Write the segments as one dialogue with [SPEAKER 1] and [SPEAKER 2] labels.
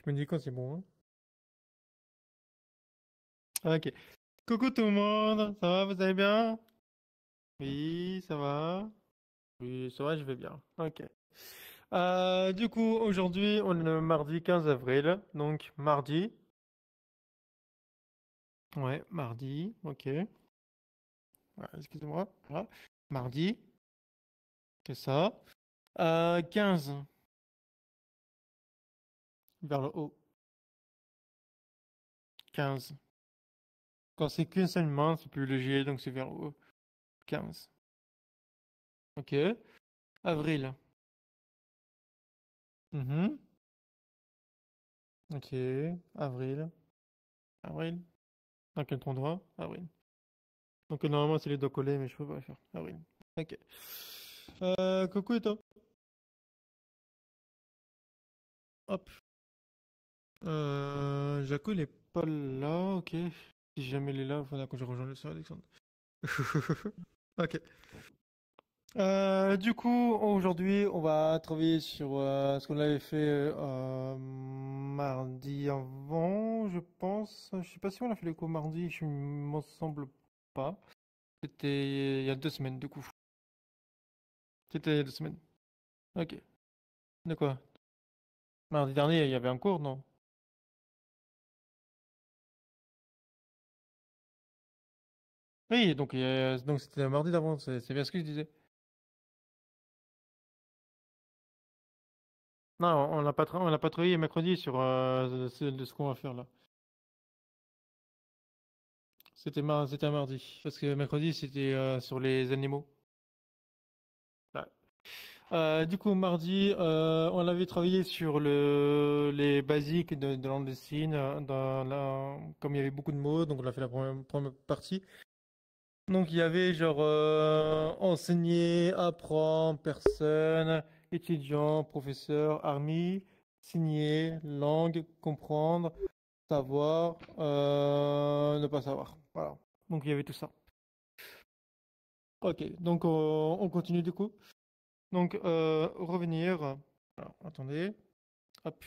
[SPEAKER 1] Tu me dis quand c'est bon, hein. Ok. Coucou tout le monde, ça va, vous allez bien? Oui, ça va. Oui, ça va, je vais bien. Ok. Du coup, aujourd'hui, on est le mardi 15 avril. Donc, mardi. Ouais, mardi. Ok. Ouais, excusez-moi. Voilà. Mardi, c'est ça. 15, vers le haut. 15. Quand c'est qu'une seule main, c'est plus léger, donc c'est vers le haut. 15. Ok. Avril. Mhm. Ok. Avril. Avril. Dans quel endroit? Avril. Donc normalement c'est les doigts collés, mais je peux pas le faire. Avril. Ok. Coucou et toi? Hop. Jaco il est pas là, ok. Si jamais il est là, il faudra que je rejoigne le sœur Alexandre. Ok. Du coup, aujourd'hui, on va travailler sur ce qu'on avait fait mardi avant, je pense. Je sais pas si on a fait les cours mardi, je m'en semble pas. C'était il y a 2 semaines, du coup. C'était il y a 2 semaines. Ok. De quoi? Mardi dernier, il y avait un cours, non? Oui, donc c'était mardi d'avant, c'est bien ce que je disais. Non, on l'a pas travaillé mercredi sur de ce qu'on va faire là. C'était un mardi, parce que mercredi c'était sur les animaux. Ouais. Du coup, mardi, on avait travaillé sur les basiques de langue des signes, comme il y avait beaucoup de mots, donc on a fait la première partie. Donc il y avait genre enseigner, apprendre, personne, étudiant, professeur, army, signer, langue, comprendre, savoir, ne pas savoir. Voilà. Donc il y avait tout ça. Ok, donc on continue du coup. Donc revenir. Alors, attendez. Hop.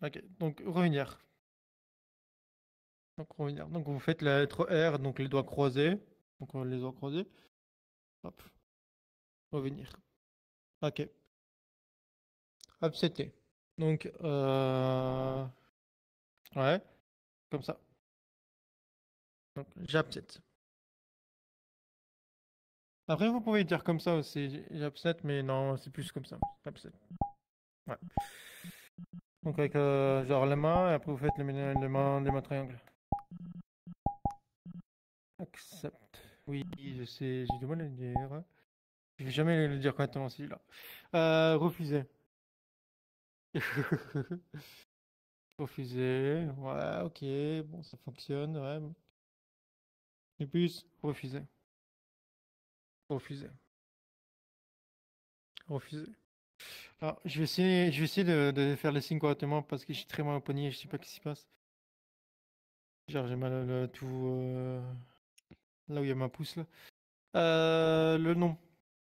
[SPEAKER 1] Ok, donc revenir. Donc revenir. Donc vous faites la lettre R, donc les doigts croisés. Donc les doigts croisés. Hop. Revenir. Ok. Hop, c'était. Donc ouais, comme ça. Donc j'absente. Après vous pouvez dire comme ça aussi, j'absente, mais non, c'est plus comme ça. J'absente. Ouais. Donc avec genre les mains, et après vous faites les mains triangles. Accept. Oui, je sais, j'ai du mal à le dire. Je vais jamais le dire correctement celui-là. Refuser. Refuser. Ouais, ok, bon, ça fonctionne, ouais. Et plus, refuser. Refuser. Refuser. Alors, je vais essayer de faire les signes correctement parce que je suis très mal au poignet, je sais pas ce qui se passe. Genre, j'ai mal tout là où il y a ma pouce là. Le nom,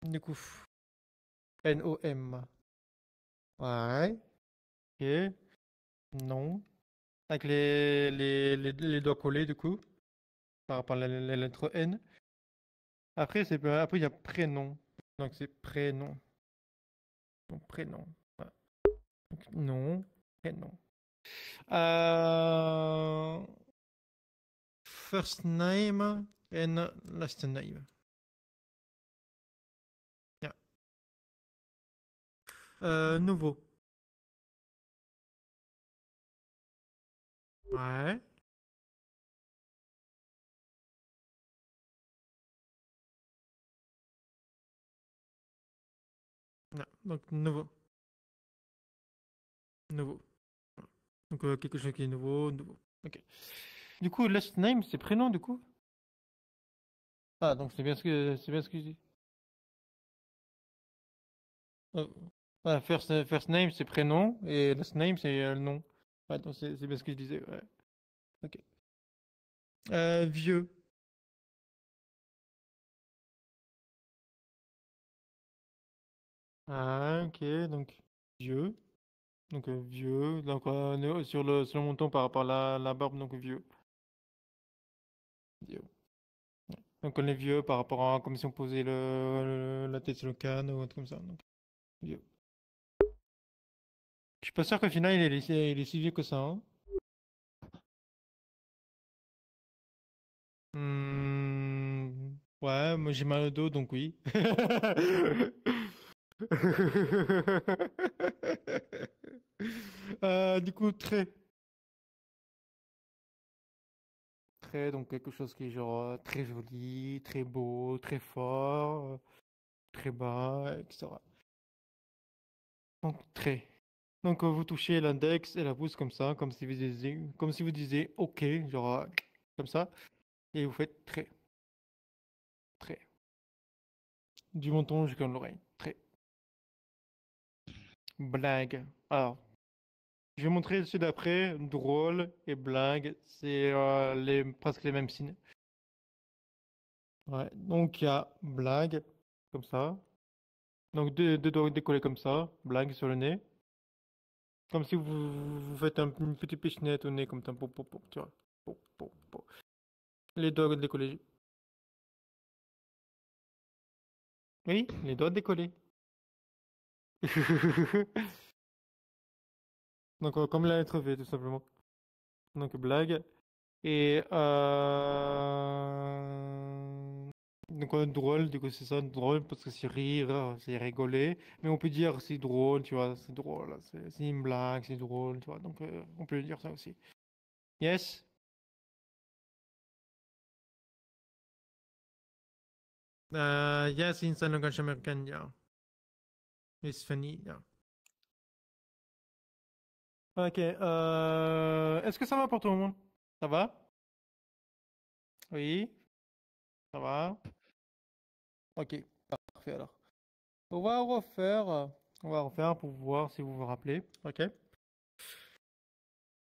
[SPEAKER 1] du coup. N-O-M. Ouais, ok. Non. Avec les doigts collés, du coup, par rapport à la lettre N. Après, il y a prénom. Donc, c'est prénom. Donc, prénom. Voilà. Donc, nom, prénom. Euh, First name and last name. Yeah. Nouveau. Ouais. Non. Donc, nouveau. Nouveau. Donc, quelque chose qui est nouveau, nouveau. Ok. Du coup, last name, c'est prénom, du coup? Ah, donc c'est bien ce que je dis. Euh, ouais, first name, c'est prénom, et last name, c'est le nom. Ouais, donc c'est bien ce que je disais, ouais. Ok. Vieux. Ah, ok, donc. vieux. Donc vieux. Donc sur le menton par rapport à la barbe, donc vieux. Vieux. Donc on est vieux par rapport à comme si on posait la tête sur le canne ou un truc comme ça. Donc vieux. Je suis pas sûr qu'au final il est si vieux que ça. Hein. Ouais, moi j'ai mal au dos, donc oui. Du coup, très. Très, donc quelque chose qui est genre très joli, très beau, très fort, très bas, etc. Donc très. Donc vous touchez l'index et la pouce comme ça, comme si vous disiez OK, genre comme ça, et vous faites très, très. Du menton jusqu'à l'oreille. Très. Blague. Alors, je vais montrer celui d'après. Drôle et blague, c'est presque les mêmes signes. Ouais. Donc il y a blague, comme ça. Donc deux doigts décollés comme ça, blague sur le nez. Comme si vous faites une petite pichenette au nez comme ça, tu vois. Po. Les doigts décollés. Oui, les doigts décollés. Donc comme la lettre V tout simplement. Donc blague. Et donc drôle, du coup c'est ça, drôle parce que c'est rire, c'est rigoler. Mais on peut dire c'est drôle, tu vois, c'est drôle, c'est une blague, c'est drôle, tu vois. Donc on peut dire ça aussi. Yes? Yes, insan language American, yeah. It's funny, yeah. Ok, est-ce que ça va pour tout le monde? Ça va? Oui, ça va? Ok, parfait alors. On va refaire, euh, on va refaire pour voir si vous vous rappelez. Ok?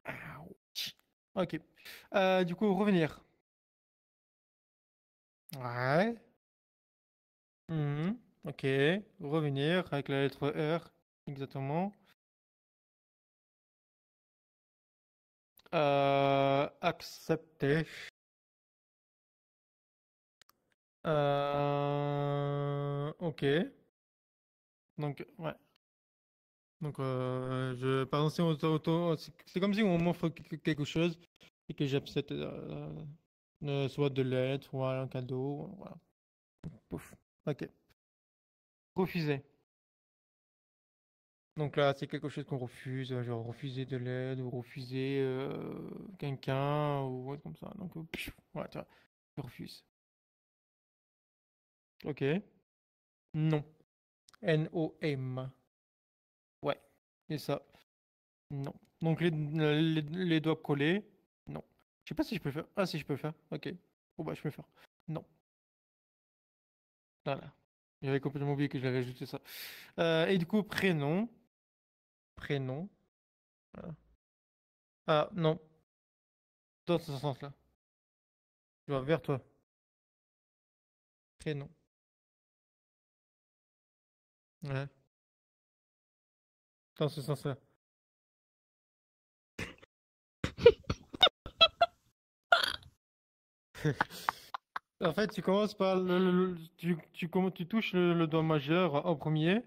[SPEAKER 1] Ouch. Ok. Du coup, revenir. Ouais. Mhm. Ok. Revenir avec la lettre R. Exactement. Accepter. Ok. Donc, ouais. Donc, par exemple, si c'est comme si on m'offre quelque chose et que j'accepte soit de l'aide, soit un cadeau. Voilà. Pouf. Ok. Refuser. Donc là, c'est quelque chose qu'on refuse, genre refuser de l'aide ou refuser quelqu'un ou autre comme ça. Donc, ouais, tu vois, je refuse. Ok. Non. N-O-M. Ouais, c'est ça. Non. Donc les doigts collés. Non. Je sais pas si je peux faire. Ah, si je peux faire. Ok. Bon, bah, je peux faire. Non. Voilà. J'avais complètement oublié que j'avais ajouté ça. Et du coup, prénom. Prénom. Voilà. Ah, non. Dans ce sens-là. Tu vois, vers toi. Prénom. Ouais. Dans ce sens-là. En fait, tu commences par tu touches le doigt majeur en premier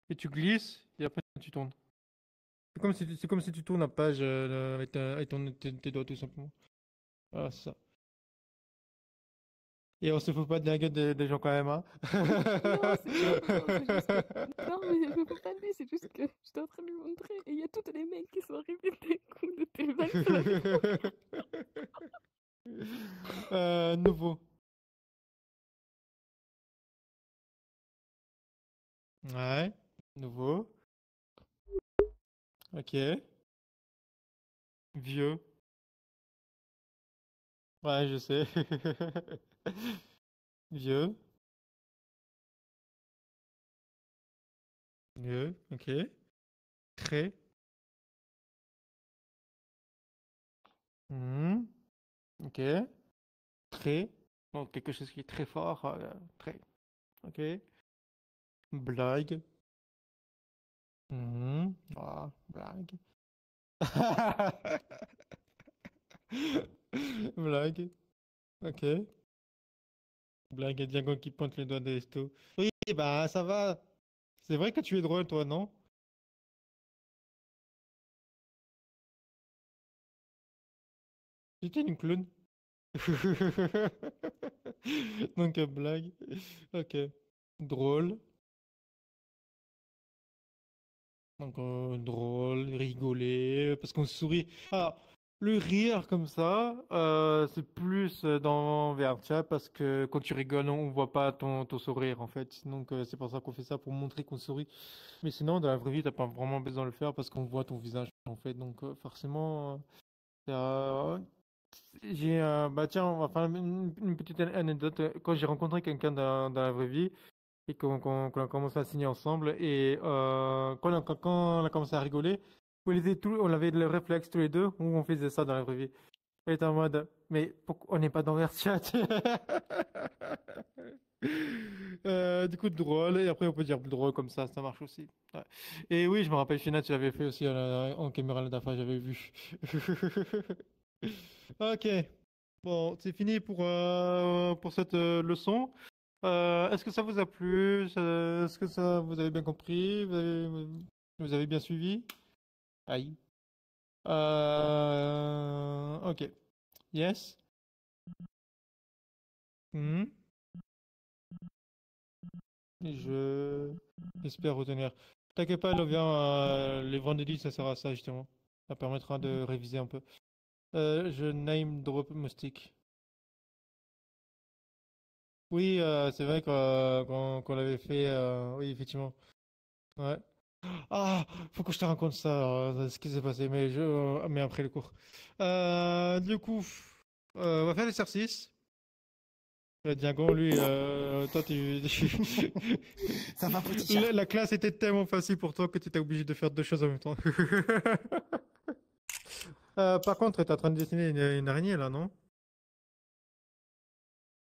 [SPEAKER 1] et tu glisses et après tu tournes. C'est comme si tu tournes la page avec, tes doigts tout simplement. Voilà, c'est ça. Et on se fout pas de la gueule des gens quand même, hein.
[SPEAKER 2] Non, c'est juste que. Non, mais je me fous pas de lui, c'est juste que j'étais en train de lui montrer et il y a tous les mecs qui sont arrivés d'un coup de tes vannes sur la tronche.
[SPEAKER 1] Nouveau. Ouais. Nouveau. Ok. Vieux. Ouais, je sais. Vieux. Vieux. Ok. Très. Mhm. Ok. Très. Donc quelque chose qui est très fort. Très. Ok. Blague. Mhm. Ah, blague. Blague. Ok. Blague et Diagon qui pointe le doigt d'Esto. Oui, bah ça va. C'est vrai que tu es drôle, toi, non? J'étais une clown. Donc, blague. Ok. Drôle. Donc, drôle, rigoler, parce qu'on sourit. Ah, le rire comme ça, c'est plus dans VRChat parce que quand tu rigoles, on voit pas ton sourire en fait. Donc, c'est pour ça qu'on fait ça pour montrer qu'on sourit. Mais sinon, dans la vraie vie, t'as pas vraiment besoin de le faire parce qu'on voit ton visage en fait. Donc, forcément, euh, j'ai, bah tiens, on va faire une petite anecdote. Quand j'ai rencontré quelqu'un dans la vraie vie, et qu'on a commencé à signer ensemble. Et quand on a commencé à rigoler, on avait le réflexe tous les deux où on faisait ça dans la vraie vie. Elle était en mode, mais pourquoi on n'est pas dans VRChat? Du coup, drôle. Et après, on peut dire drôle comme ça marche aussi. Ouais. Et oui, je me rappelle, Fina, tu l'avais fait aussi en caméra la dernière fois, j'avais vu. Ok. Bon, c'est fini pour cette leçon. Est-ce que ça vous a plu? Est-ce que ça vous avez bien compris? Vous avez bien suivi? Aïe. Ok. Yes. Mhm. Et j'espère retenir. T'inquiète pas, Lovien, les vendredis, ça sera ça justement. Ça permettra de réviser un peu. Je name drop Moustique. Oui, c'est vrai qu'on l'avait fait. Oui, effectivement. Ouais. Ah, faut que je te raconte ça, ce qui s'est passé, mais après le cours. Du coup, on va faire l'exercice. Diagon, lui, toi,
[SPEAKER 3] Ça va, petit chat?
[SPEAKER 1] la classe était tellement facile pour toi que tu étais obligé de faire deux choses en même temps. Par contre, tu es en train de dessiner une araignée là, non?